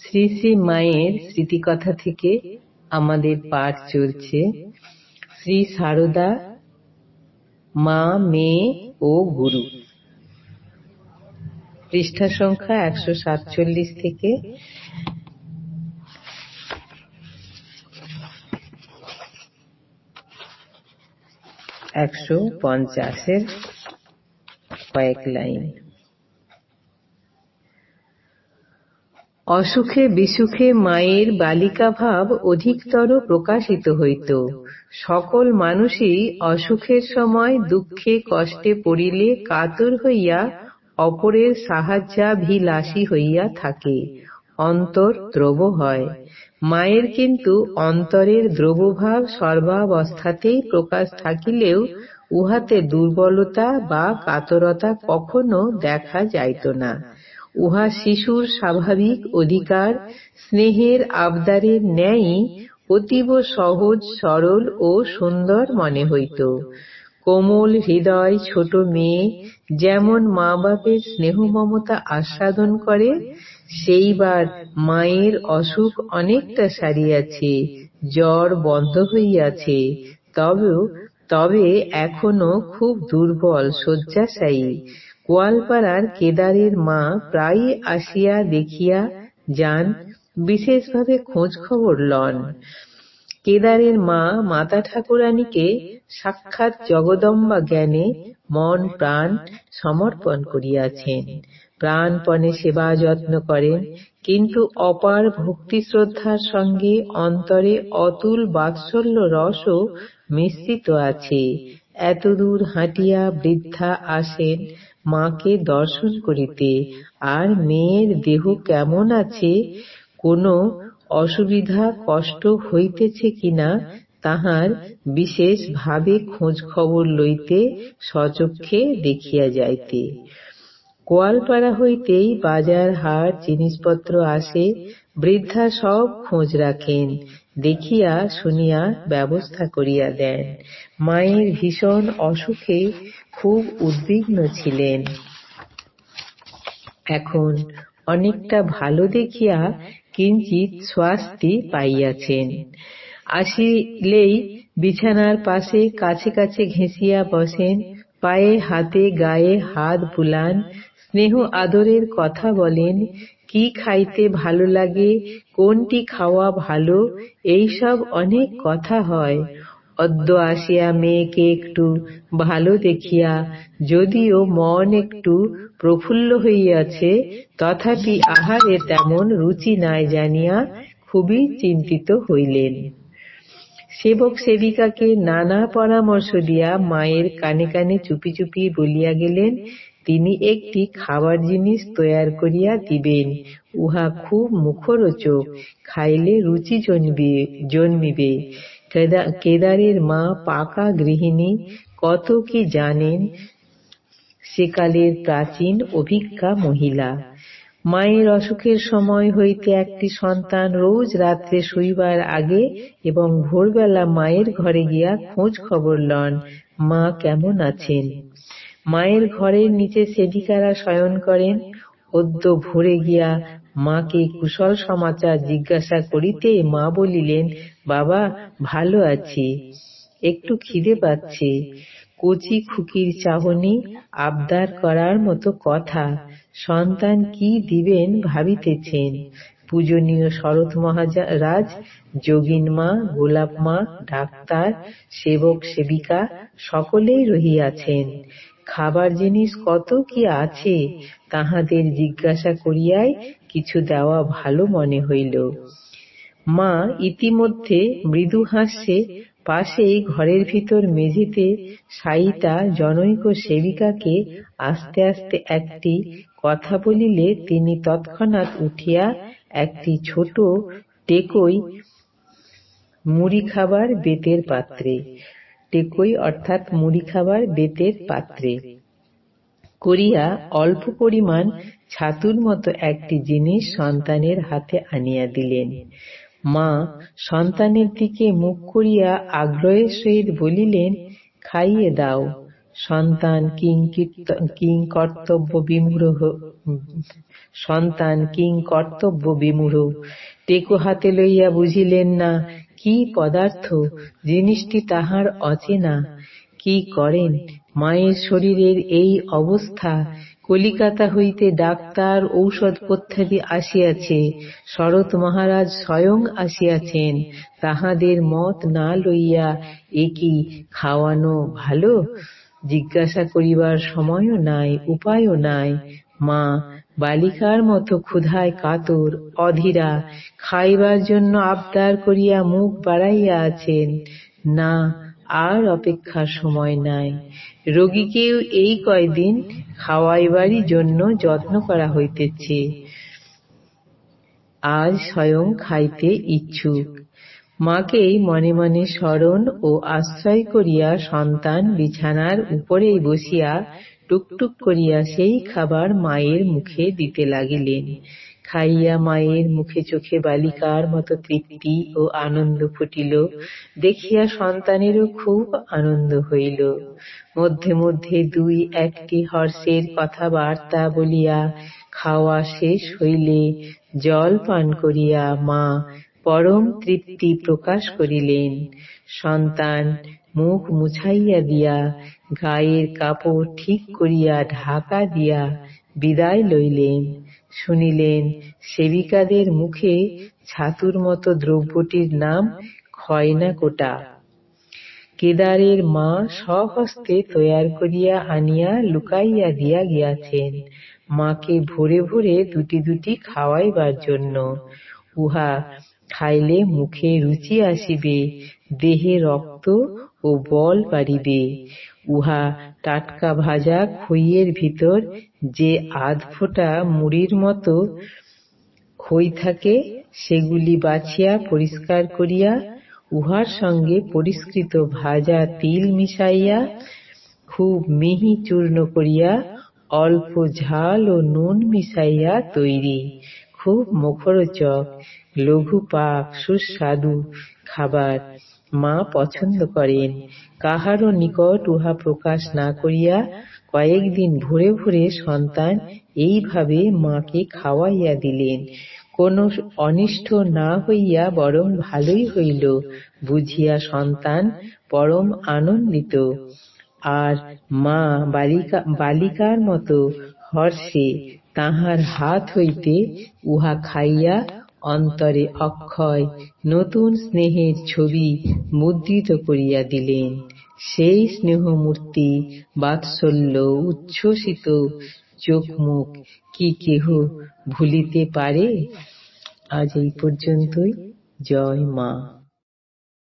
শ্রী শ্রী মায়ের স্মৃতিকথা থেকে আমাদের পাঠ চলছে। শ্রী সারদা, মা, মেয়ে ও গুরু। পৃষ্ঠা সংখ্যা 147 থেকে 150 কয়েক লাইন। অসুখে বিসুখে মায়ের বালিকা ভাব অধিকতর প্রকাশিত হইত। সকল মানুষই অসুখের সময় দুঃখে কষ্টে পড়িলে কাতর হইয়া অপরের সাহায্যাভিলাষী হইয়া থাকে, অন্তর দ্রব হয়। মায়ের কিন্তু অন্তরের দ্রবভাব সর্বাবস্থাতেই প্রকাশ থাকিলেও উহাতে দুর্বলতা বা কাতরতা কখনো দেখা যাইত না। উহা শিশুর স্বাভাবিক অধিকার, স্নেহের আবদারের ন্যায়ই অতীব সহজ, সরল ও সুন্দর মনে হইত। কোমল হৃদয় ছোট মেয়ে যেমন মা বাপের স্নেহ মমতা আস্বাদন করে, সেইবার মায়ের অসুখ অনেকটা সারিয়াছে, জ্বর বন্ধ হইয়াছে, তবে এখনো খুব দুর্বল, শয্যাশায়ী। গোয়ালপাড়ার কেদারের মা প্রায়ই আসিয়া দেখিয়া যান, বিশেষভাবে খোঁজ খবর লন। কেদারের মা মাতা ঠাকুরানীকে সাক্ষাৎ জগদম্বা জ্ঞানে মন প্রাণ সমর্পণ করিয়াছেন, প্রাণপণে সেবা যত্ন করেন, কিন্তু অপার ভক্তি শ্রদ্ধার সঙ্গে অন্তরে অতুল বাৎসল্য রসও মিশ্রিত আছে। এতদূর হাঁটিয়া বৃদ্ধা আসেন মাকে দর্শন করিতে, আর মেয়ের দেহ কেমন আছে, কোনো অসুবিধা কষ্ট হইতেছে কিনা তাহার বিশেষ ভাবে খোঁজ খবর লইতে, স্বচক্ষে দেখিয়া যাইতে। গোয়ালপাড়া হইতেই বাজার হাট জিনিসপত্র আসে, বৃদ্ধা সব খোঁজ রাখেন, দেখিয়া শুনিয়া ব্যবস্থা করিয়া দেন। মায়ের ভীষণ অসুখে খুব উদ্বিগ্ন ছিলেন, এখন অনেকটা ভালো দেখিয়া কিঞ্চিৎ স্বস্তি পাইয়াছেন। আসিলেই বিছানার পাশে কাছে কাছে ঘেঁষিয়া বসেন, পায়ে হাতে গায়ে হাত বুলান, স্নেহ আদরের কথা বলেন, কি খাইতে ভালো লাগে, কোনটি খাওয়া ভালো, এইসব অনেক কথা হয়। অদ্য আসিয়া মেয়েকে একটু ভালো দেখিয়া যদিও মন একটু প্রফুল্ল হইয়াছে, তথাপি আহারে তেমন রুচি নাই জানিয়া খুবই চিন্তিত হইলেন। সেবক সেবিকাকে নানা পরামর্শ দিয়া মায়ের কানে কানে চুপি চুপি বলিয়া গেলেন, তিনি একটি খাবার জিনিস তৈয়ার করিয়া দিবেন, উহা খুব মুখরোচক, খাইলে রুচি জন্মিবে। কেদারের মা পাকা গৃহিণী, কত কি জানেন, সেকালের প্রাচীন অভিজ্ঞা মহিলা। মায়ের অসুখের সময় হইতে একটি সন্তান রোজ রাত্রে শুইবার আগে এবং ভোরবেলা মায়ের ঘরে গিয়া খোঁজ খবর লন, মা কেমন আছেন। মায়ের ঘরের নিচে সেবিকারা শয়ন করেন। অদ্য ভোরে গিয়া মাকে কুশল সমাচার জিজ্ঞাসা করিতে মা বলিলেন, বাবা ভালো আছি, একটু খিদে পাচ্ছে। কচি খুকির চাহনি, আবদার করার মতো কথা, সন্তান কি দিবেন ভাবিতেছেন। পূজনীয় শরৎ মহারাজ, যোগিন মা, গোলাপ মা, ডাক্তার, সেবক সেবিকা সকলেই রহিয়াছেন। খাবার জিনিস কত কি আছে, তাহাদের জিজ্ঞাসা করিয়াই কিছু দেওয়া ভালো মনে হইল। মা ইতিমধ্যে মৃদু হাস্যে পাশেই ঘরের ভিতর মেঝেতে শায়িতা জনৈক সেবিকাকে আস্তে আস্তে একটি কথা বলিলে তিনি তৎক্ষণাৎ উঠিয়া একটি ছোট টেকই মুড়ি খাবার বেতের পাত্রে, টেকই অর্থাৎ মুড়ি খাবার বেতের পাত্রে করিয়া অল্প পরিমাণ ছাতুর মতো একটি জিনিস সন্তানের হাতে আনিয়া দিলেন। মা সন্তানের দিকে মুখ করিয়া আগ্রহের সহিত বলিলেন, খাইয়ে দাও। সন্তান কিংকর্তব্য বিমূঢ় সন্তান কিং কর্তব্য বিমূঢ়, টেকো হাতে লইয়া বুঝিলেন না কি পদার্থ, জিনিসটি তাহার অচেনা। কি করেন? মায়ের শরীরের এই অবস্থা, কলিকাতা হইতে ডাক্তার ঔষধপথ্যাদি আসিয়াছে, শরৎ মহারাজ স্বয়ং আসিয়াছেন, তাহাদের মত না লইয়া এ কি খাওয়ানো ভালো? জিজ্ঞাসা করিবার সময়ও নাই, উপায়ও নাই। মা বালিকার মতো ক্ষুধায় কাতর, অধীরা, খাইবার জন্য আবদার করিয়া মুখ বাড়াইয়া আছেন। না, আর অপেক্ষার সময় নাই। রোগীকেও এই কয়দিন খাওয়াইবারই জন্য যত্ন করা হইতেছে। আজ স্বয়ং খাইতে ইচ্ছুক। মাকেই মনে মনে স্মরণ ও আশ্রয় করিয়া সন্তান বিছানার উপরেই বসিয়া টুকটুক করিয়া সেই খাবার মায়ের মুখে দিতে লাগিলেন। খাইয়া মায়ের মুখে চোখে বালিকার মতো তৃপ্তি ও আনন্দ ফুটিল, দেখিয়া সন্তানেরও খুব আনন্দ হইল। মধ্যে মধ্যে দুই একটি হর্ষের কথাবার্তা বলিয়া খাওয়া শেষ হইলে জল পান করিয়া মা পরম তৃপ্তি প্রকাশ করিলেন। সন্তান মুখ মুছাইয়া দিয়া, গায়ের কাপড় ঠিক করিয়া ঢাকা দিয়া বিদায় লইলেন। শুনিলেন সেবিকাদের মুখে ছাতুর মতো দ্রব্যটির নাম খয়নাকোটা। কেদারের মা স্বহস্তে তৈয়ার করিয়া আনিয়া লুকাইয়া দিয়া গিয়াছেন, মাকে ভোরে ভোরে দুটি দুটি খাওয়াইবার জন্য। উহা খাইলে মুখে রুচি আসিবে, দেহে রক্ত ও বল বাড়িবে। উহা টাটকা ভাজা খইয়ের ভিতর যে আধফোঁটা মুড়ির মতো খই থাকে, সেগুলি বাছিয়া পরিষ্কার করিয়া উহার সঙ্গে পরিস্কৃত ভাজা তিল মিশাইয়া খুব মিহি চূর্ণ করিয়া অল্প ঝাল ও নুন মিশাইয়া তৈরি। খুব মুখরোচক, লঘু পাক, সুস্বাদু খাবার। মা পছন্দ করেন। কাহারও নিকট উহা প্রকাশ না করিয়া কয়েকদিন ভোরে ভোরে সন্তান এইভাবে মাকে খাওয়াইয়া দিলেন। কোনো অনিষ্ট না হইয়া বরং ভালোই হইল বুঝিয়া সন্তান পরম আনন্দিত। আর মা বালিকার মতো হর্ষে তাহার হাত হইতে উহা খাইয়া অন্তরে অক্ষয় নতুন স্নেহের ছবি মুদ্রিত করিয়া দিলেন। সেই স্নেহমূর্তি, বাৎসল্য, উচ্ছ্বসিত চোখ মুখ কি কেহ ভুলিতে পারে? আজ এই পর্যন্তই। জয় মা।